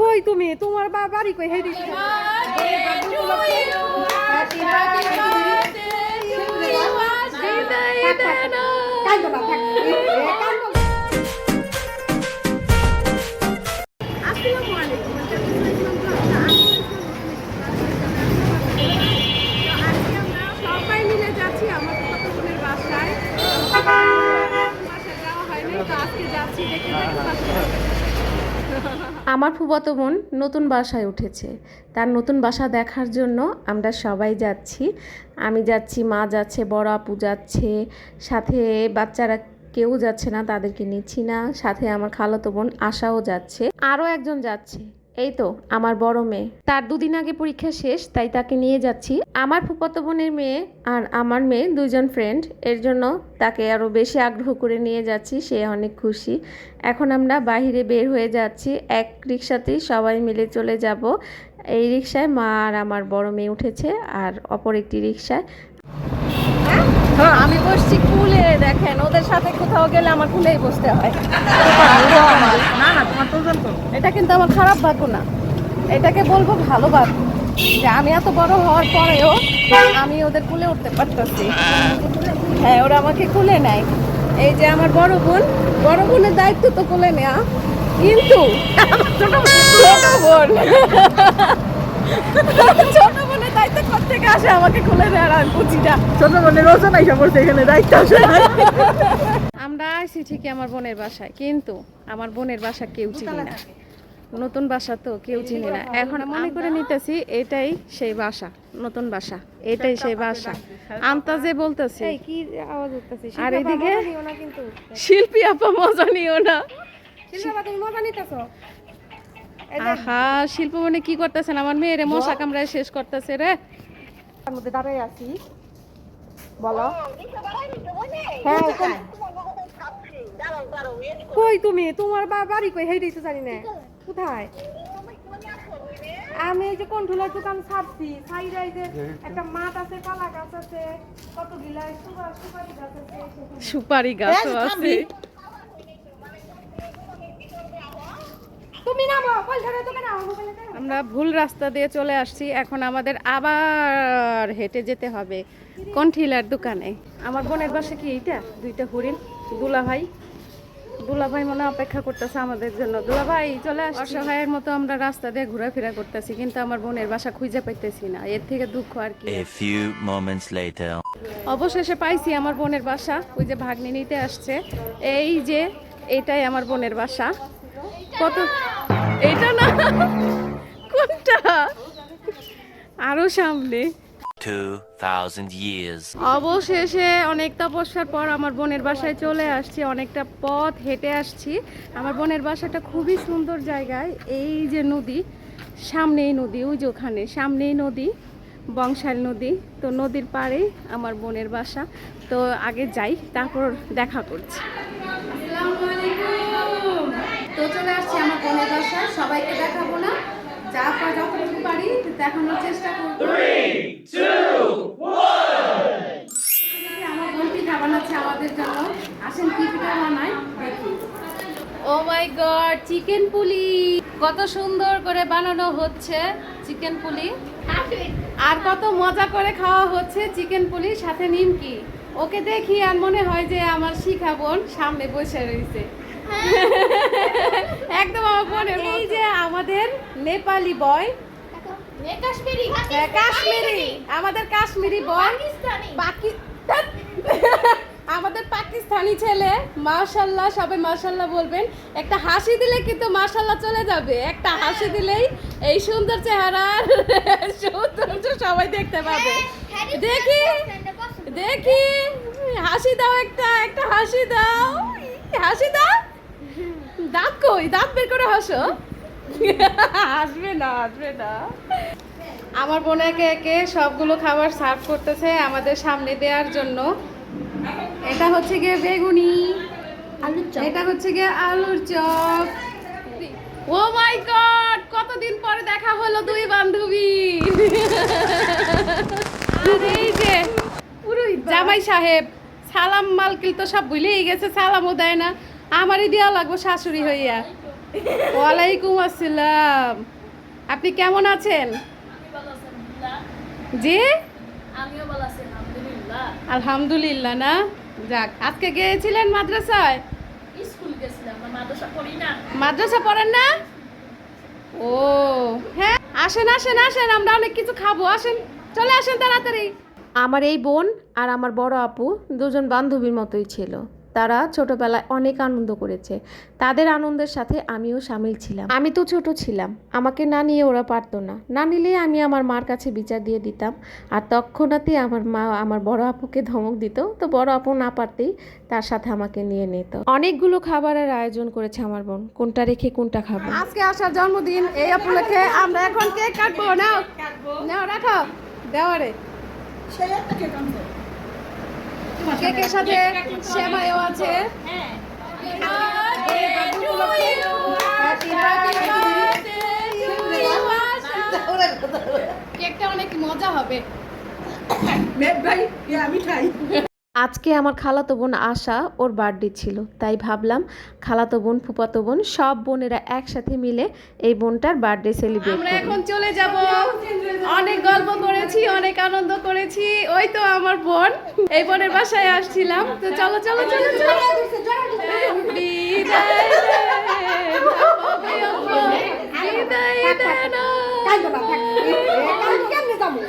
কই তুমি তোমার বাড়ি কই হেই দিছো সবাই মিলে যাচ্ছি আমার কত বোনের বাসায় যাওয়া হয়নি তো আজকে যাচ্ছি দেখে আমার ফুফাতো বোন নতুন বাসায় উঠেছে, তার নতুন বাসা দেখার জন্য আমরা সবাই যাচ্ছি। আমি যাচ্ছি, মা যাচ্ছে, বড় আপু যাচ্ছে, সাথে বাচ্চারা কেউ যাচ্ছে না, তাদেরকে নিচ্ছি না। সাথে আমার খালাতো বোন আশাও যাচ্ছে, আরও একজন যাচ্ছে। এই তো আমার বড় মেয়ে, তার দুদিন আগে পরীক্ষা শেষ, তাই তাকে নিয়ে যাচ্ছি। আমার ফুফাতো বোনের মেয়ে আর আমার মেয়ে দুইজন ফ্রেন্ড, এর জন্য তাকে আরও বেশি আগ্রহ করে নিয়ে যাচ্ছি, সে অনেক খুশি। এখন আমরা বাহিরে বের হয়ে যাচ্ছি, এক রিক্সাতেই সবাই মিলে চলে যাব। এই রিক্সায় মা আর আমার বড় মেয়ে উঠেছে, আর অপর একটি রিক্সায় আমি বসছি কুলে। দেখেন ওদের সাথে কোথাও গেলে আমার কুলেই বসতে হয়। না না তোমার তো এটা কিন্তু আমার খারাপ ভাগ্য না, এটাকে বলবো ভালো ভাগ্য যে আমি এত বড় হওয়ার পরেও আমি ওদের কুলে উঠতে পারতেছি। হ্যাঁ, ওরা আমাকে কুলে নেয়। এই যে আমার বড় বোনের দায়িত্ব তো কুলে নেয়া, কিন্তু ছোট বোনের দায়িত্ব কোথেকে আসে আমাকে খুলে দেওয়ার আর বুঝিটা। ছোট বোনের ওজন আইসা পড়ছে এখানে দায়িত্ব আসে। আমরা আসি ঠিকই আমার বোনের বাসায়, কিন্তু আমার বোনের বাসা কেউ চিনি না, নতুন বাসা তো কেউ চিনি না। এখন মনে করে নিতেছি এটাই সেই বাসা, নতুন বাসা, এটাই সেই বাসা আন্তাজে বলতেছি। কি আওয়াজ হচ্ছে? আর এদিকে শিল্পী আপা মজা নিও না। তুমি মজা নিতেছো? আহা, শিল্প মানে কি করতেছেন? আমার মেয়েরে মশা কামড়ায় শেষ করতেছে রে। তার মধ্যে দাঁড়াই আছি, বলো। হ্যাঁ, কই তুমি তোমার বাড়ি কই হেই দিতে জানি না কোথায়। আমি এই যে কন্ট্রোলার দোকান ছাড়ছি, সাইডে এই যে একটা মাঠ আছে, কলা গাছ আছে, কতগুলা সুপারি গাছ আছে, সুপারি গাছ আছে। আমরা ভুল রাস্তা দিয়ে চলে আসছি, এখন আমাদের আবার হেঁটে যেতে হবে কন্ট্রোলার দোকানে। আমার বোনের বাসা কি এইটা? দুইটা হরিণ। দুলাভাই মনে অপেক্ষা করতেছে আমাদের জন্য। দুলাভাই চলে আসছে। অসহায়ের মতো আমরা রাস্তা দিয়ে ঘোরাফেরা করতেছি, কিন্তু আমার বোনের বাসা খুঁজে পাইতেছি না। এর থেকে দুঃখ আর কি। A few moments later. অবশেষে পাইছি আমার বোনের বাসা। ওই যে ভাগ্নি নিতে আসছে, এই যে এটাই আমার বোনের বাসা। কত এটা না, কোনটা? আরো সামনে। 2000 years. অবশেষে অনেক তপস্যার পর আমার বোনের বাসায় চলে আসছি। অনেকটা পথ হেঁটে আসছি। আমার বোনের বাসাটা খুবই সুন্দর জায়গায়। এই যে নদী, সামনেই নদী, ওই যে ওখানে সামনেই নদী, বংশাল নদী। তো নদীর পাড়েই আমার বোনের বাসা। তো আগে যাই, তারপর দেখা করছি। আসসালামু আলাইকুম। তো চলে আসছি আমার বোনের বাসা। সবাইকে দেখাবো না, যতটুকু পারি দেখানোর চেষ্টা করব। 3, 2, 1। আমার বোন পিঠা বানাচ্ছে আমাদের জন্য। আসেন কি পিঠা বানায় দেখি। ও মাই গড, চিকেন পুলি কত সুন্দর করে বানানো হচ্ছে। চিকেন পুলি আর কত মজা করে খাওয়া হচ্ছে চিকেন পুলি, সাথে নিমকি। ওকে দেখি আর মনে হয় যে আমার শিখা বোন সামনে বসে রয়েছে। একদম আমার বোনের। এই যে আমাদের নেপালি বয়, কাশ্মীরি, আমাদের কাশ্মীরি বয়, আমাদের পাকিস্তানি ছেলে। মাশাআল্লাহ, সবাই মাশাআল্লাহ বলবেন। একটা হাসি দিলে কিন্তু মাশাআল্লাহ চলে যাবে। একটা হাসি দিলেই এই সুন্দর চেহারার সৌন্দর্য সবাই দেখতে পাবে। দেখি দেখি, হাসি দাও, একটা হাসি দাও, হাসি দাও। দাঁত কই? দাঁত বের করে হাসো। আসবে না। আমার বোন একে একে সবগুলো খাবার সার্ভ করতেছে আমাদের সামনে দেওয়ার জন্য। এটা হচ্ছে গিয়ে বেগুনি, এটা হচ্ছে গিয়ে আলুর চপ। ও মাই গড, কতদিন পরে দেখা হলো দুই বান্ধবী। এই যে জামাই সাহেব সালাম মালকিল তো সব ভুলেই গেছে, সালামও দেয় না। আমারই দেওয়া লাগবো শাশুড়ি হইয়া। ওয়ালাইকুম আসসালাম। আপনি কেমন আছেন? জি আমিও ভালো আছি আলহামদুলিল্লাহ। আলহামদুলিল্লাহ। না যাক, আজকে গিয়েছিলেন মাদ্রাসায়? স্কুল গেছিলাম, মাদ্রাসা পড়ি না। মাদ্রাসা পড়েন না? ও হ্যাঁ, আসেন আসেন আসেন, আমরা অনেক কিছু খাবো, আসেন চলে আসেন তাড়াতাড়ি। আমার এই বোন আর আমার বড় আপু দুজন বান্ধবীর মতোই ছিল। তারা ছোটবেলায় অনেক আনন্দ করেছে। তাদের আনন্দের সাথে আমিও সামিল ছিলাম। আমি তো ছোট ছিলাম, আমাকে না নিয়ে ওরা পারতো না। না নিলে আমি আমার মার কাছে বিচার দিয়ে দিতাম। আর তৎক্ষণাৎই আমার মা আমার বড় আপুকে ধমক দিত। তো বড় আপু না পারতেই তার সাথে আমাকে নিয়ে নিত। অনেকগুলো খাবারের আয়োজন করেছে আমার বোন, কোনটা রেখে কোনটা খাবো। আজকে আসার জন্মদিন, এই উপলক্ষে আমরা এখন কেক কাটবো। নাও নাও, রাখো দেওয়ারে। কেকের সাথে সেমাইও আছে। কেকটা অনেক মজা হবে। আজকে আমার খালাতো বোন আশা, ওর বার্থডে ছিল, তাই ভাবলাম খালাতো বোন ফুফাতো বোন সব বোনেরা একসাথে মিলে এই বোনটার বার্থডে সেলিব্রেট আমরা করি। এখন চলে যাব। অনেক গল্প করেছি, অনেক আনন্দ করেছি। ওই তো আমার বোন, এই বোনের বাসায় আসছিলাম। তো চলো চলো চলো চলো। বিদায় দে না। কেমনে যাবো?